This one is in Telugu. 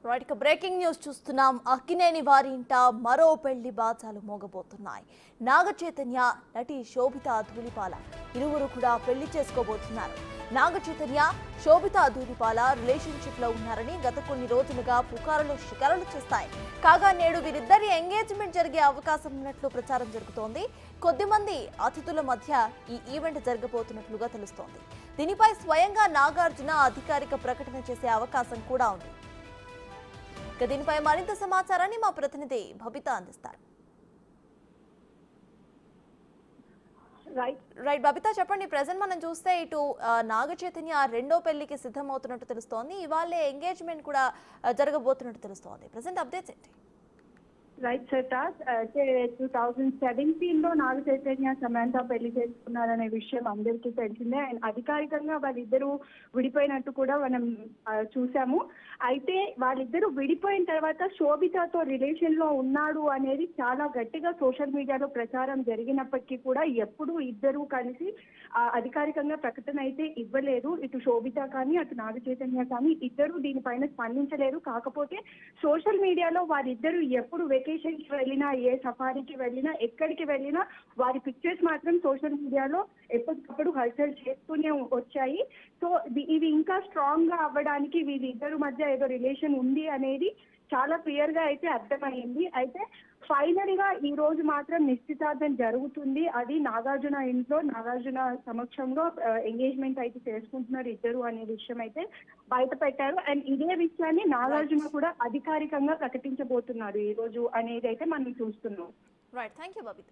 రైట్, ఇక బ్రేకింగ్ న్యూస్ చూస్తున్నాం. అక్కినేని వారి ఇంట మరో పెళ్లి బాచాలు మోగబోతున్నాయి. నాగ చైతన్య, నటి శోభిత ధూళిపాల ఇరువురు కూడా పెళ్లి చేసుకోబోతున్నారు. నాగ చైతన్య, శోభిత ధూళిపాల రిలేషన్షిప్ లో ఉన్నారని గత కొన్ని రోజులుగా పుకారులు షికారులు చేస్తాయి. కాగా నేడు వీరిద్దరి ఎంగేజ్మెంట్ జరిగే అవకాశం ఉన్నట్లు ప్రచారం జరుగుతోంది. కొద్దిమంది అతిథుల మధ్య ఈ ఈవెంట్ జరగబోతున్నట్లుగా తెలుస్తోంది. దీనిపై స్వయంగా నాగార్జున అధికారిక ప్రకటన చేసే అవకాశం కూడా ఉంది. దీనిపై మరింత సమాచారాన్ని మా ప్రతినిధి భవిత అందిస్తారు. రైట్ బబిత, చెప్పండి. ప్రెజెంట్ మనం చూస్తే ఇటు నాగ చైతన్య రెండో పెళ్లికి సిద్ధమవుతున్నట్టు తెలుస్తోంది. ఇవాళ ఎంగేజ్మెంట్ కూడా జరగబోతున్నట్టు తెలుస్తోంది. ప్రెజెంట్ అప్డేట్స్ ఏంటి? రైట్ సర్తాజ్, అయితే 2017లో నాగ చైతన్య సమంత పెళ్లి చేసుకున్నారనే విషయం అందరికీ తెలిసిందే. అండ్ అధికారికంగా వాళ్ళిద్దరూ విడిపోయినట్టు కూడా మనం చూసాము. అయితే వాళ్ళిద్దరూ విడిపోయిన తర్వాత శోభితతో రిలేషన్ లో ఉన్నాడు అనేది చాలా గట్టిగా సోషల్ మీడియాలో ప్రచారం జరిగినప్పటికీ కూడా ఎప్పుడు ఇద్దరూ కలిసి అధికారికంగా ప్రకటన అయితే ఇవ్వలేదు. ఇటు శోభిత కానీ అటు నాగ చైతన్య కానీ ఇద్దరు దీనిపైన స్పందించలేదు. కాకపోతే సోషల్ మీడియాలో వారిద్దరూ ఎప్పుడు వెకేషన్ కి వెళ్ళినా, ఏ సఫారీకి వెళ్ళినా, ఎక్కడికి వెళ్ళినా వారి పిక్చర్స్ మాత్రం సోషల్ మీడియాలో ఎప్పటికప్పుడు హల్చల్ చేస్తూనే వచ్చాయి. సో ఇవి ఇంకా స్ట్రాంగ్ గా అవ్వడానికి వీళ్ళిద్దరు మధ్య ఏదో రిలేషన్ ఉంది అనేది చాలా క్లియర్ గా అయితే అర్థమైంది. అయితే ఫైనల్ గా ఈ రోజు మాత్రం నిశ్చితార్థం జరుగుతుంది. అది నాగార్జున ఇంట్లో, నాగార్జున సమక్షంలో ఎంగేజ్మెంట్ అయితే చేసుకుంటున్నారు ఇద్దరు అనే విషయం అయితే బయట పెట్టారు. అండ్ ఇదే విషయాన్ని నాగార్జున కూడా అధికారికంగా ప్రకటించబోతున్నారు ఈ రోజు అనేది అయితే మనం చూస్తున్నాం. Right, thank you Babita.